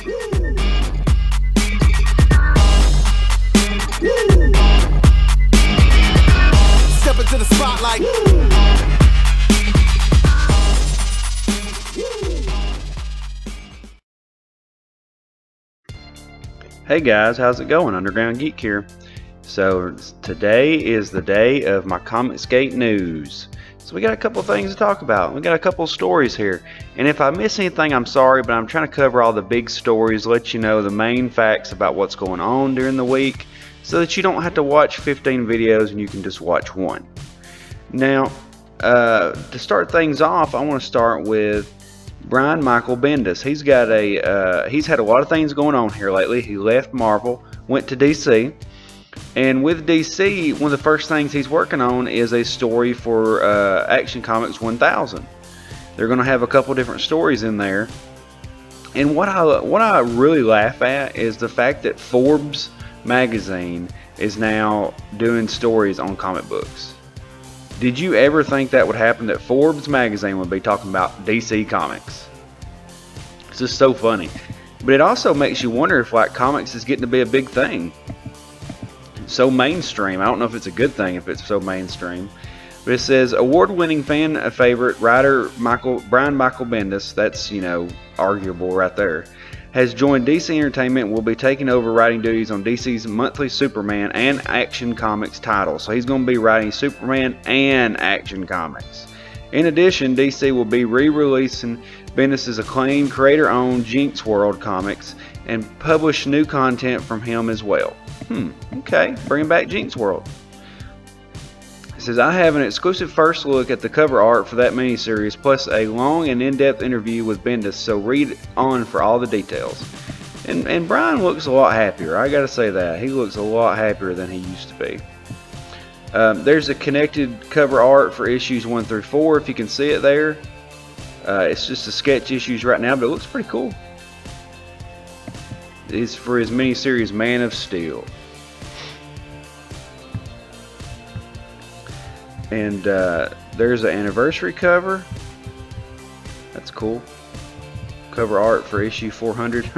Step into the spotlight. Hey guys, how's it going? Underground Geek here. So today is the day of my Comicsgate news. So we got a couple things to talk about. We got a couple stories here. And if I miss anything, I'm sorry, but I'm trying to cover all the big stories, let you know the main facts about what's going on during the week, so that you don't have to watch 15 videos and you can just watch one. Now, to start things off, I want to start with Brian Michael Bendis. He's had a lot of things going on here lately. He left Marvel, went to DC, and with DC, one of the first things he's working on is a story for Action Comics 1000. They're going to have a couple different stories in there, and what I really laugh at is the fact that Forbes magazine is now doing stories on comic books. Did you ever think that would happen, that Forbes magazine would be talking about DC Comics? It's just so funny. But it also makes you wonder if like comics is getting to be a big thing. So mainstream. I don't know if it's a good thing if it's so mainstream. But it says award-winning fan favorite writer Brian Michael Bendis, that's, you know, arguable right there, has joined DC Entertainment and will be taking over writing duties on DC's monthly Superman and Action Comics titles. So he's going to be writing Superman and Action Comics. In addition, DC will be re-releasing Bendis' acclaimed creator-owned Jinx World comics and publish new content from him as well. Okay, bringing back Jinx World. It says, I have an exclusive first look at the cover art for that miniseries, plus a long and in-depth interview with Bendis, so read on for all the details. And Brian looks a lot happier, I gotta say that. He looks a lot happier than he used to be. There's a connected cover art for issues 1 through 4, if you can see it there. It's just the sketch issues right now, but it looks pretty cool. It's for his miniseries Man of Steel. And there's an anniversary cover. That's cool. Cover art for issue 400.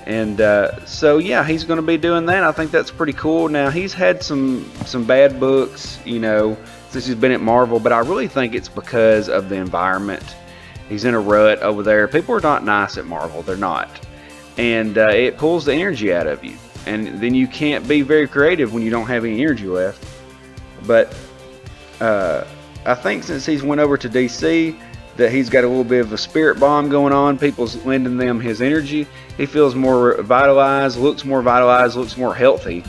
And so yeah, he's going to be doing that. I think that's pretty cool. Now he's had some bad books, you know, since he's been at Marvel, but I really think it's because of the environment. He's in a rut over there. People are not nice at Marvel. They're not. And it pulls the energy out of you. And then you can't be very creative when you don't have any energy left. But I think since he's went over to DC, that he's got a little bit of a spirit bomb going on. People's lending them his energy. He feels more vitalized, looks more healthy.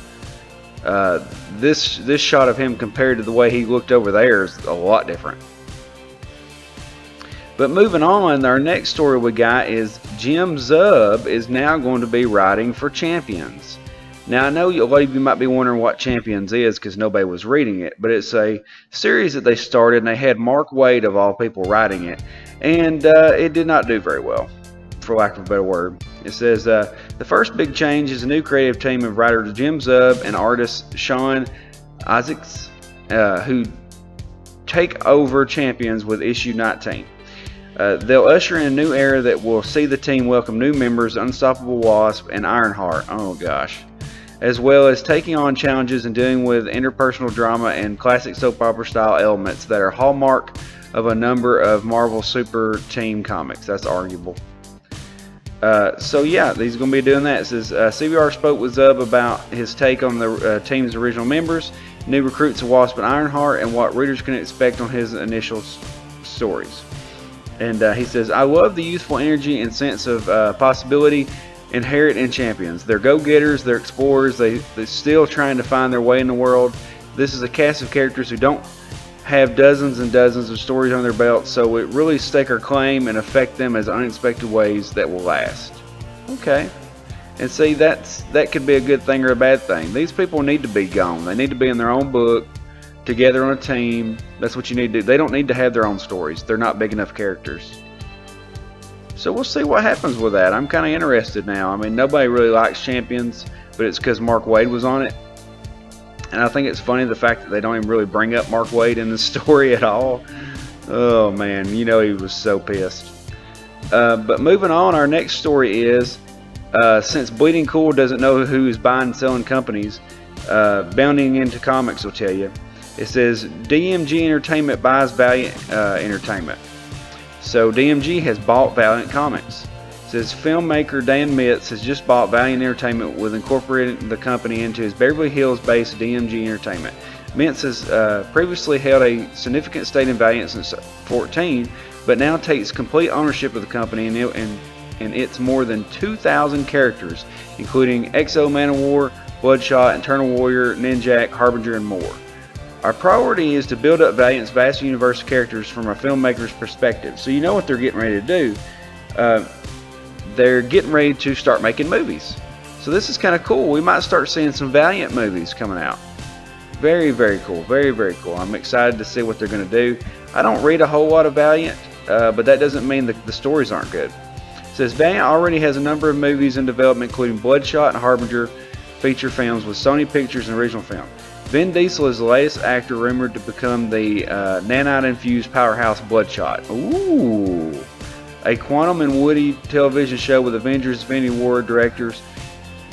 This shot of him compared to the way he looked over there is a lot different. But moving on, our next story we got is Jim Zub is now going to be writing for Champions. Now, I know a lot of you might be wondering what Champions is because nobody was reading it, but it's a series that they started and they had Mark Waid, of all people, writing it. And it did not do very well, for lack of a better word. It says, the first big change is a new creative team of writers Jim Zub and artist Sean Isaacs, who take over Champions with issue 19. They'll usher in a new era that will see the team welcome new members, Unstoppable Wasp and Ironheart. Oh gosh. As well as taking on challenges and dealing with interpersonal drama and classic soap opera style elements that are hallmark of a number of Marvel Super Team comics. That's arguable. So yeah, he's going to be doing that. It says CBR spoke with Zub about his take on the team's original members, new recruits of Wasp and Ironheart, and what readers can expect on his initial stories. And he says, I love the youthful energy and sense of possibility inherent in Champions. They're go-getters, they're explorers, they're still trying to find their way in the world. This is a cast of characters who don't have dozens and dozens of stories on their belts, so it really stake our claim and affect them as unexpected ways that will last. Okay. And see, that could be a good thing or a bad thing. These people need to be gone. They need to be in their own book, together on a team. That's what you need to do. They don't need to have their own stories. They're not big enough characters. So we'll see what happens with that. I'm kind of interested now. I mean, nobody really likes Champions, but it's because Mark Waid was on it. And I think it's funny the fact that they don't even really bring up Mark Waid in the story at all. Oh man, you know he was so pissed. But moving on, our next story is, since Bleeding Cool doesn't know who is buying and selling companies, Bounding into Comics will tell you. It says DMG Entertainment buys Valiant Entertainment. So DMG has bought Valiant Comics. It says filmmaker Dan Mitz has just bought Valiant Entertainment with incorporating the company into his Beverly Hills-based DMG Entertainment. Mitz has previously held a significant stake in Valiant since 2014, but now takes complete ownership of the company and its more than 2,000 characters, including XO Man-O-War, Bloodshot, Eternal Warrior, Ninjak, Harbinger, and more. Our priority is to build up Valiant's vast universe of characters from a filmmaker's perspective. So you know what they're getting ready to do. They're getting ready to start making movies. So this is kind of cool. We might start seeing some Valiant movies coming out. Very, very cool. Very, very cool. I'm excited to see what they're going to do. I don't read a whole lot of Valiant, but that doesn't mean the stories aren't good. It says Valiant already has a number of movies in development, including Bloodshot and Harbinger feature films with Sony Pictures and original film. Vin Diesel is the latest actor rumored to become the nanite-infused powerhouse Bloodshot. Ooh! A Quantum and Woody television show with Avengers Infinity War directors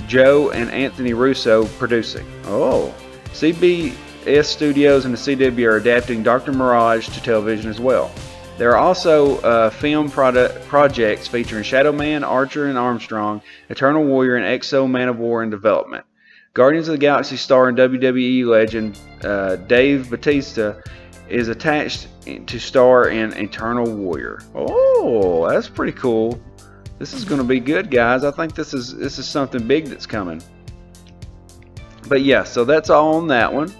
Joe and Anthony Russo producing. Oh! CBS Studios and the CW are adapting Dr. Mirage to television as well. There are also film projects featuring Shadow Man, Archer and Armstrong, Eternal Warrior, and XO Man-O-War in development. Guardians of the Galaxy star and WWE legend Dave Bautista is attached to star in Eternal Warrior. Oh, that's pretty cool. This is going to be good, guys. I think this is something big that's coming. But yeah, so that's all on that one.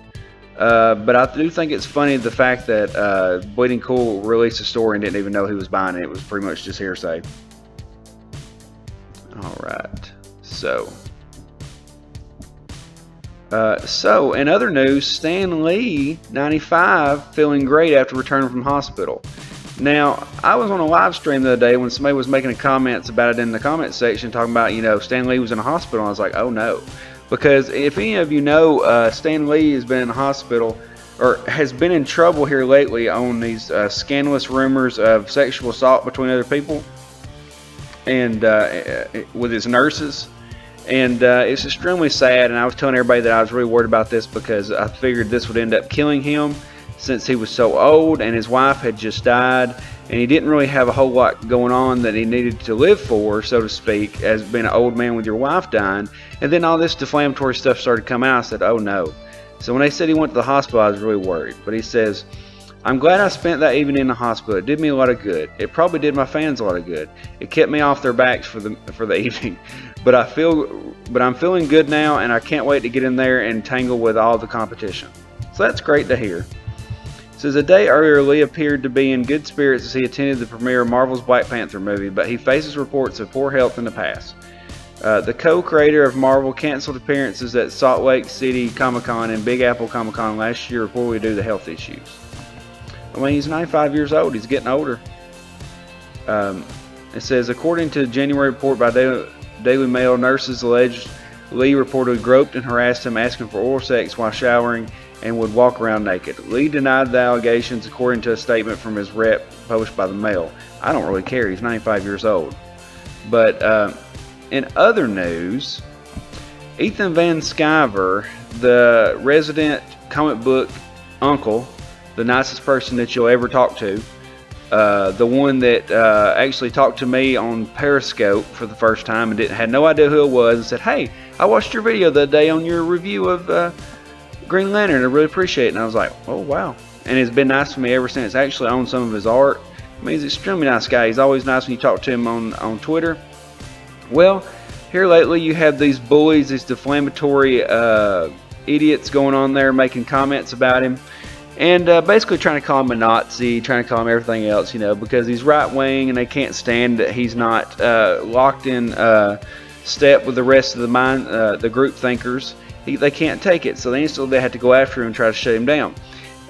But I do think it's funny the fact that Bleeding Cool released a story and didn't even know who was buying it. It was pretty much just hearsay. Alright, so in other news, Stan Lee, 95, feeling great after returning from hospital. Now, I was on a live stream the other day when somebody was making comments about it in the comment section, talking about, you know, Stan Lee was in a hospital. I was like, oh no. Because if any of you know, Stan Lee has been in a hospital, or has been in trouble here lately on these scandalous rumors of sexual assault between other people, and with his nurses. And it's extremely sad, and I was telling everybody that I was really worried about this because I figured this would end up killing him since he was so old and his wife had just died, and he didn't really have a whole lot going on that he needed to live for, so to speak, as being an old man with your wife dying. And then all this defamatory stuff started to come out. I said, oh no. So when they said he went to the hospital, I was really worried. But he says, I'm glad I spent that evening in the hospital. It did me a lot of good. It probably did my fans a lot of good. It kept me off their backs for the evening. But I'm feeling good now, and I can't wait to get in there and tangle with all the competition. So that's great to hear. It says a day earlier, Lee appeared to be in good spirits as he attended the premiere of Marvel's Black Panther movie, but he faces reports of poor health in the past. The co-creator of Marvel canceled appearances at Salt Lake City Comic-Con and Big Apple Comic-Con last year reportedly due to health issues. I mean, he's 95 years old. He's getting older. It says, according to a January report by Daily Mail, nurses alleged Lee reportedly groped and harassed him, asking for oral sex while showering, and would walk around naked. Lee denied the allegations, according to a statement from his rep published by the Mail. I don't really care. He's 95 years old. But in other news, Ethan Van Sciver, the resident comic book uncle, the nicest person that you'll ever talk to, the one that actually talked to me on Periscope for the first time and had no idea who it was, and said, hey, I watched your video the other day on your review of Green Lantern. I really appreciate it. And I was like, oh wow. And it's been nice for me ever since. I actually own some of his art. I mean, he's an extremely nice guy. He's always nice when you talk to him on Twitter. Well, here lately you have these bullies, these defamatory idiots going on there making comments about him. And basically trying to call him a Nazi, trying to call him everything else, you know, because he's right-wing and they can't stand that he's not locked in step with the rest of the group thinkers. They can't take it, so they had to go after him and try to shut him down.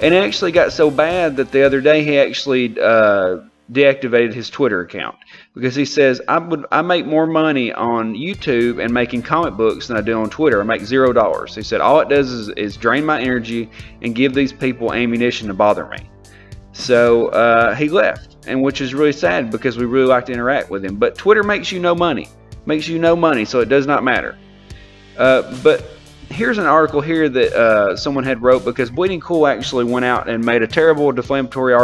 And it actually got so bad that the other day he actually deactivated his Twitter account, because he says, I make more money on YouTube and making comic books than I do on Twitter. I make $0. He said all it does is drain my energy and give these people ammunition to bother me. So he left. and which is really sad because we really like to interact with him. But Twitter makes you no money. Makes you no money, so it does not matter. But here's an article here that someone had wrote, because Bleeding Cool actually went out and made a terrible defamatory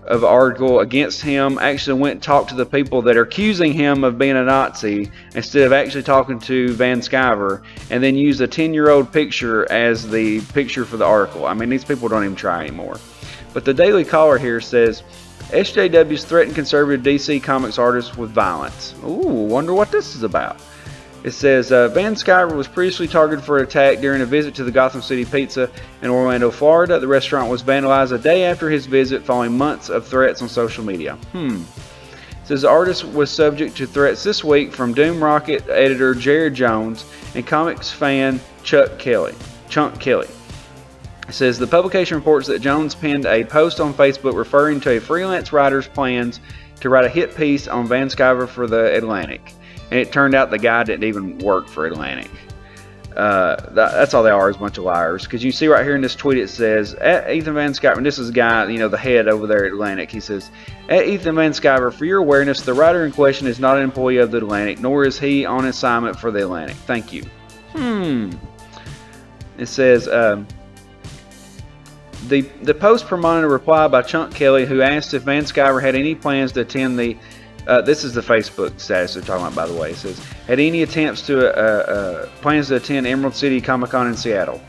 article against him. Actually went and talked to the people that are accusing him of being a Nazi instead of actually talking to Van Sciver, and then used a 10-year-old picture as the picture for the article. I mean, these people don't even try anymore. But the Daily Caller here says, SJWs threaten conservative DC Comics artists with violence. Ooh, wonder what this is about. It says, Van Sciver was previously targeted for an attack during a visit to the Gotham City Pizza in Orlando, Florida. The restaurant was vandalized a day after his visit following months of threats on social media. It says the artist was subject to threats this week from Doom Rocket editor Jared Jones and comics fan Chunk Kelly. It says the publication reports that Jones penned a post on Facebook referring to a freelance writer's plans to write a hit piece on Van Sciver for the Atlantic. And it turned out the guy didn't even work for Atlantic. That's all they are, is a bunch of liars. Because you see right here in this tweet, it says, at Ethan Van Sciver, and this is the guy, you know, the head over there at Atlantic. He says, at Ethan Van Sciver, for your awareness, the writer in question is not an employee of the Atlantic, nor is he on assignment for the Atlantic. Thank you. It says, the post promoted a reply by Chunk Kelly, who asked if Van Sciver had any plans to attend the this is the Facebook status they're talking about, by the way. It says, had any attempts to plans to attend Emerald City Comic Con in Seattle.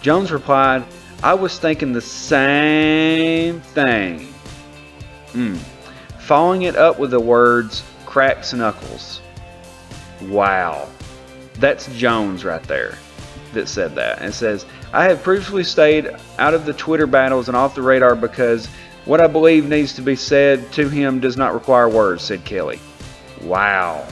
Jones replied, I was thinking the same thing. Following it up with the words, cracks knuckles. Wow. That's Jones right there that said that. And it says, I have previously stayed out of the Twitter battles and off the radar because what I believe needs to be said to him does not require words, said Kelly. Wow.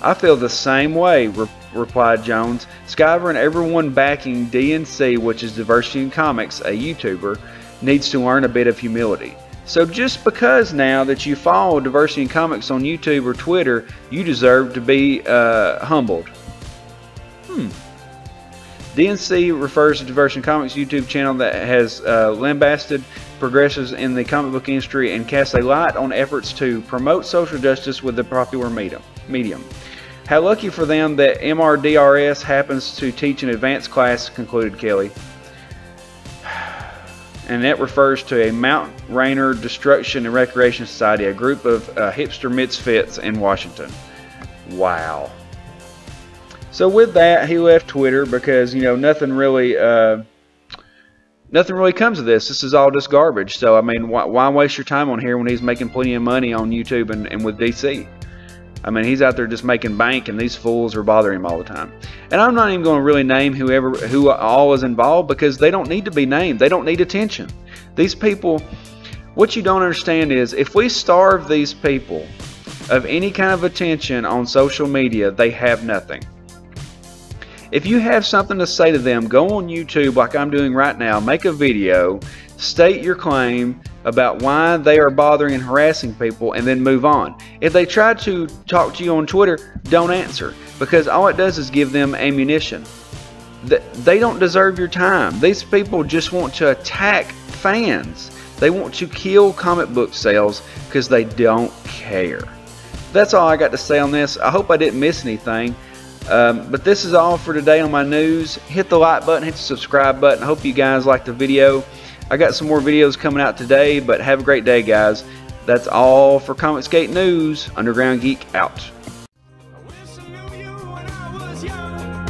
I feel the same way, replied Jones. Sciver and everyone backing DNC, which is Diversity in Comics, a YouTuber, needs to learn a bit of humility. So just because now that you follow Diversity in Comics on YouTube or Twitter, you deserve to be humbled. DNC refers to Diversity in Comics YouTube channel that has lambasted progressives in the comic book industry and casts a light on efforts to promote social justice with the popular medium. How lucky for them that MRDRS happens to teach an advanced class, concluded Kelly. And that refers to a Mount Rainier Destruction and Recreation Society, a group of hipster misfits in Washington. Wow. So with that, he left Twitter because, you know, nothing really comes of this. This is all just garbage. So, I mean, why waste your time on here when he's making plenty of money on YouTube and with DC? I mean, he's out there just making bank, and these fools are bothering him all the time. And I'm not even going to really name who all is involved, because they don't need to be named. They don't need attention. These people, what you don't understand is, if we starve these people of any kind of attention on social media, they have nothing. If you have something to say to them, go on YouTube like I'm doing right now, make a video, state your claim about why they are bothering and harassing people, and then move on. If they try to talk to you on Twitter, don't answer, because all it does is give them ammunition. They don't deserve your time. These people just want to attack fans. They want to kill comic book sales because they don't care. That's all I got to say on this. I hope I didn't miss anything. But this is all for today on my news. Hit the like button, hit the subscribe button. I hope you guys liked the video. I got some more videos coming out today, but have a great day, guys. That's all for Comicsgate News. Underground Geek out. I wish I knew you when I was young.